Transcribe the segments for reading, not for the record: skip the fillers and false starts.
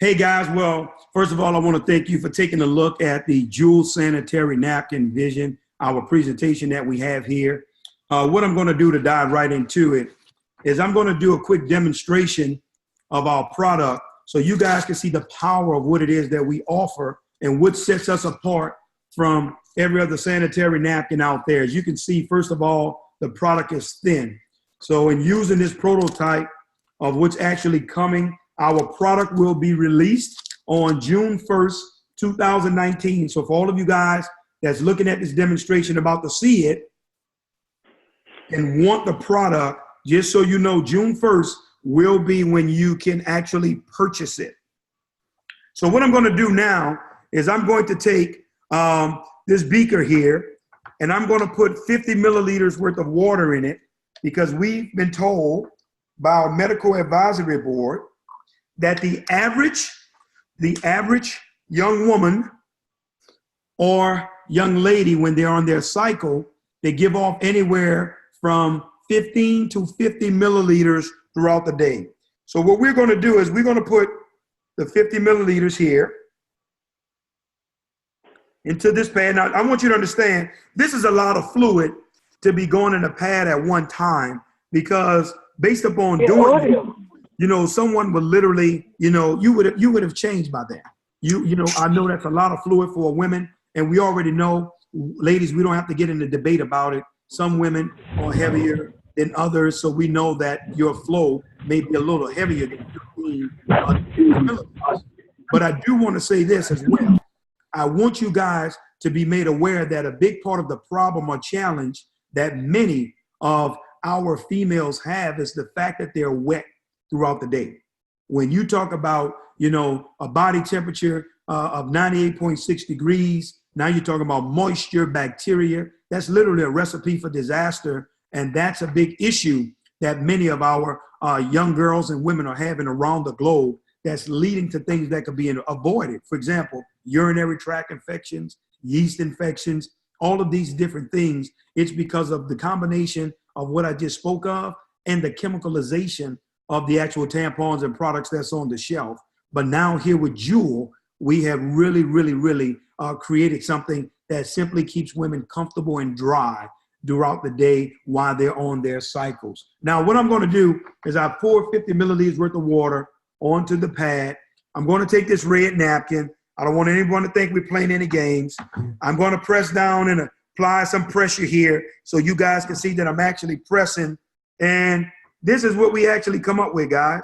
Hey guys, well, first of all, I want to thank you for taking a look at the Jewel Sanitary Napkin Vision, our presentation that we have here. What I'm going to do to dive right into it is I'm going to do a quick demonstration of our product so you guys can see the power of what it is that we offer and what sets us apart from every other sanitary napkin out there. As you can see, first of all, the product is thin. So in using this prototype of what's actually coming, our product will be released on June 1st, 2019. So for all of you guys that's looking at this demonstration about to see it and want the product, just so you know, June 1st will be when you can actually purchase it. So what I'm going to do now is I'm going to take this beaker here and I'm going to put 50 milliliters worth of water in it because we've been told by our medical advisory board that the average young woman or young lady, when they're on their cycle, they give off anywhere from 15 to 50 milliliters throughout the day. So what we're going to do is we're going to put the 50 milliliters here into this pad. Now, I want you to understand, this is a lot of fluid to be going in a pad at one time because based upon doing it, you know, someone would literally, you know, you would have changed by then. You know, I know that's a lot of fluid for women, and we already know, ladies, we don't have to get into debate about it. Some women are heavier than others, so we know that your flow may be a little heavier than 15 milliliters. But I do want to say this as well. I want you guys to be made aware that a big part of the problem or challenge that many of our females have is the fact that they're wet throughout the day. When you talk about, you know, a body temperature of 98.6 degrees, now you're talking about moisture, bacteria. That's literally a recipe for disaster. And that's a big issue that many of our young girls and women are having around the globe that's leading to things that could be avoided. For example, urinary tract infections, yeast infections, all of these different things. It's because of the combination of what I just spoke of and the chemicalization of the actual tampons and products that's on the shelf. But now here with Jewel, we have really created something that simply keeps women comfortable and dry throughout the day while they're on their cycles. Now, what I'm going to do is I pour 50 milliliters worth of water onto the pad. I'm going to take this red napkin. I don't want anyone to think we're playing any games. I'm going to press down and apply some pressure here so you guys can see that I'm actually pressing. And this is what we actually come up with, guys.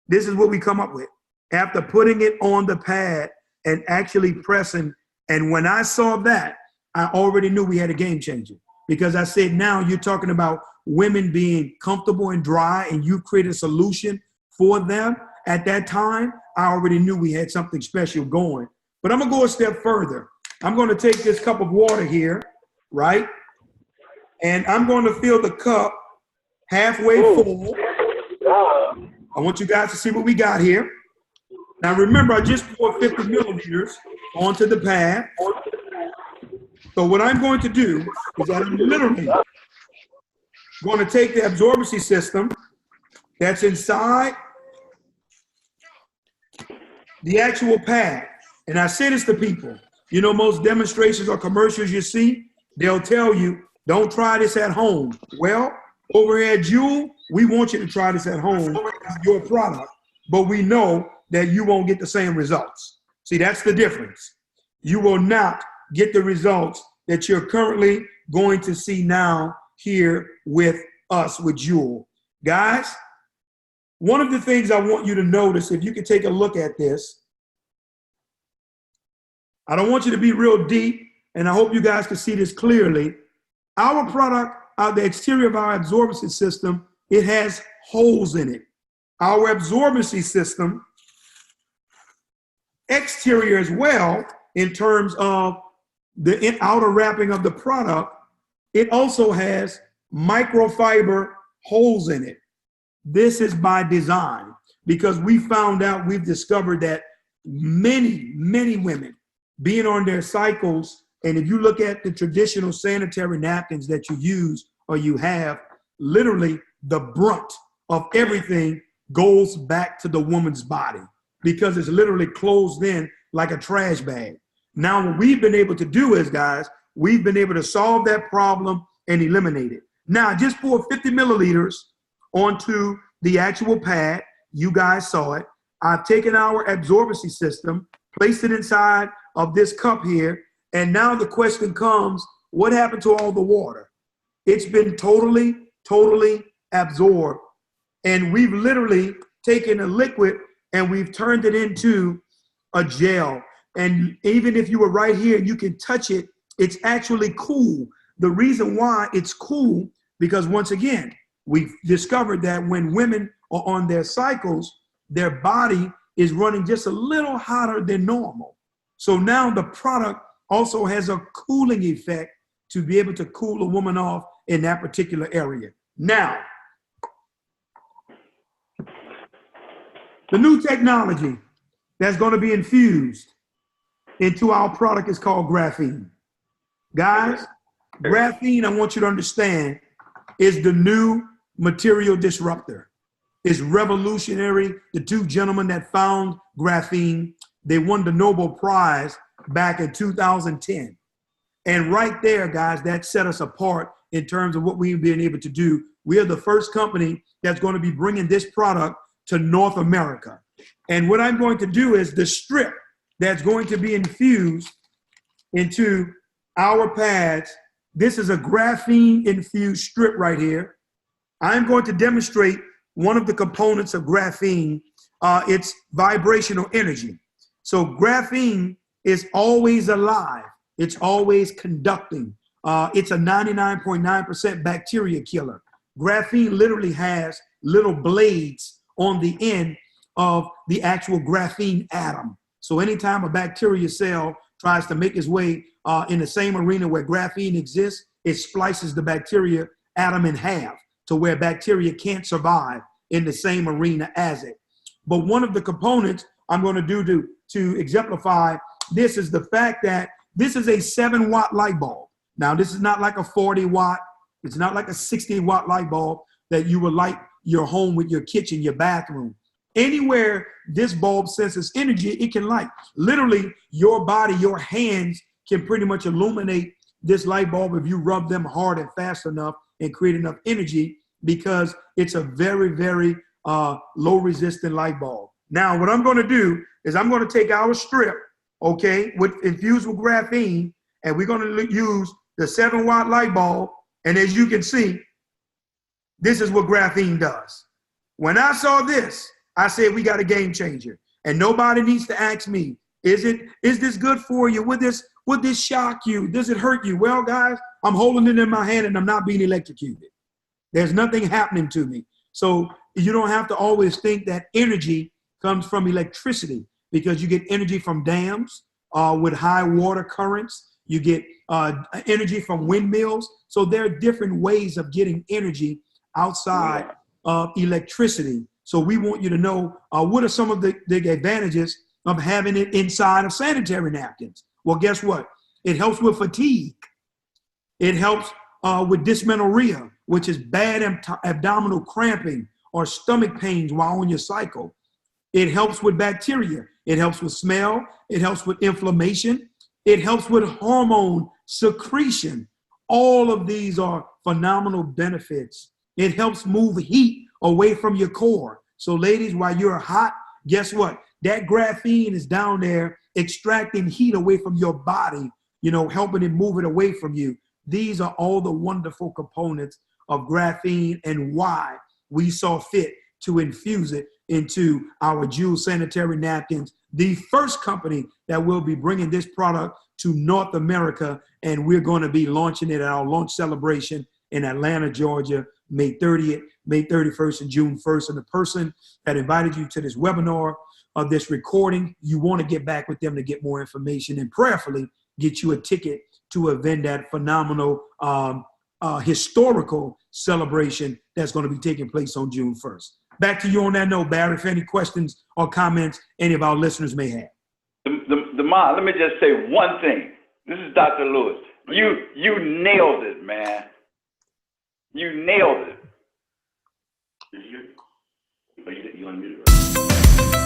This is what we come up with after putting it on the pad and actually pressing. And when I saw that, I already knew we had a game changer because I said, now you're talking about women being comfortable and dry and you create a solution for them. At that time, I already knew we had something special going. But I'm going to go a step further. I'm going to take this cup of water here, right? And I'm going to fill the cup halfway full. I want you guys to see what we got here. Now remember, I just poured 50 milliliters onto the pad. So what I'm going to do is that I'm literally going to take the absorbency system that's inside the actual pad. And I say this to people, you know, most demonstrations or commercials you see, they'll tell you, don't try this at home. Well, over here at Jewel, we want you to try this at home, your product, but we know that you won't get the same results. See, that's the difference. You will not get the results that you're currently going to see now here with us, with Jewel. Guys, one of the things I want you to notice, if you could take a look at this, I don't want you to be real deep, and I hope you guys can see this clearly. Our product, the exterior of our absorbency system, it has holes in it. Our absorbency system, exterior as well, in terms of the outer wrapping of the product, it also has microfiber holes in it. This is by design because we've discovered that many women being on their cycles, and if you look at the traditional sanitary napkins that you use or you have, literally the brunt of everything goes back to the woman's body. because it's literally closed in like a trash bag. Now, what we've been able to do is, guys, we've been able to solve that problem and eliminate it. Now, just pour 50 milliliters onto the actual pad. You guys saw it. I've taken our absorbency system, placed it inside of this cup here, and now the question comes, what happened to all the water? It's been totally absorbed, and we've literally taken a liquid and we've turned it into a gel. And even if you were right here and you can touch it, it's actually cool. The reason why it's cool, because once again, we've discovered that when women are on their cycles, their body is running just a little hotter than normal. So now the product also has a cooling effect to be able to cool a woman off in that particular area. Now, the new technology that's going to be infused into our product is called graphene. Guys, graphene, I want you to understand, is the new material disruptor. It's revolutionary. The two gentlemen that found graphene, they won the Nobel Prize back in 2010. And right there, guys, that set us apart in terms of what we've been able to do. We are the first company that's going to be bringing this product to North America. And what I'm going to do is the strip that's going to be infused into our pads. This is a graphene infused strip right here. I'm going to demonstrate one of the components of graphene. It's vibrational energy. So graphene is always alive. It's always conducting. It's a 99.9% bacteria killer. Graphene literally has little blades on the end of the actual graphene atom. So anytime a bacteria cell tries to make its way in the same arena where graphene exists, it splices the bacteria atom in half to where bacteria can't survive in the same arena as it. But one of the components I'm going to do to exemplify this is the fact that this is a 7-watt light bulb. Now, this is not like a 40-watt. It's not like a 60-watt light bulb that you would light your home with your kitchen, your bathroom. Anywhere this bulb senses energy, it can light. Literally, your body, your hands can pretty much illuminate this light bulb if you rub them hard and fast enough and create enough energy, because it's a very low resistant light bulb. Now, what I'm going to do is I'm going to take our strip, okay, infused with graphene, and we're going to use the 7-watt light bulb. And as you can see, this is what graphene does. When I saw this, I said, we got a game changer. And nobody needs to ask me, is this good for you? Would this shock you? Does it hurt you? Well, guys, I'm holding it in my hand and I'm not being electrocuted. There's nothing happening to me. So you don't have to always think that energy comes from electricity, because you get energy from dams with high water currents. You get energy from windmills. So there are different ways of getting energy outside of electricity. So we want you to know what are some of the advantages of having it inside of sanitary napkins. Well, guess what? It helps with fatigue. It helps with dysmenorrhea, which is bad abdominal cramping or stomach pains while on your cycle. It helps with bacteria. It helps with smell. It helps with inflammation. It helps with hormone secretion. All of these are phenomenal benefits. It helps move heat away from your core. So ladies, while you're hot, guess what? That graphene is down there extracting heat away from your body, helping it move it away from you. These are all the wonderful components of graphene and why we saw fit to infuse it into our Jewel sanitary napkins, the first company that will be bringing this product to North America. And we're going to be launching it at our launch celebration in Atlanta, Georgia, May 30th, May 31st, and June 1st. And the person that invited you to this webinar of this recording, you want to get back with them to get more information and prayerfully get you a ticket to attend that phenomenal historical celebration that's going to be taking place on June 1st. Back to you on that note, Barry, for any questions or comments any of our listeners may have. Demond, let me just say one thing. This is Dr. Lewis. You nailed it, man. You nailed it. You unmuted, right?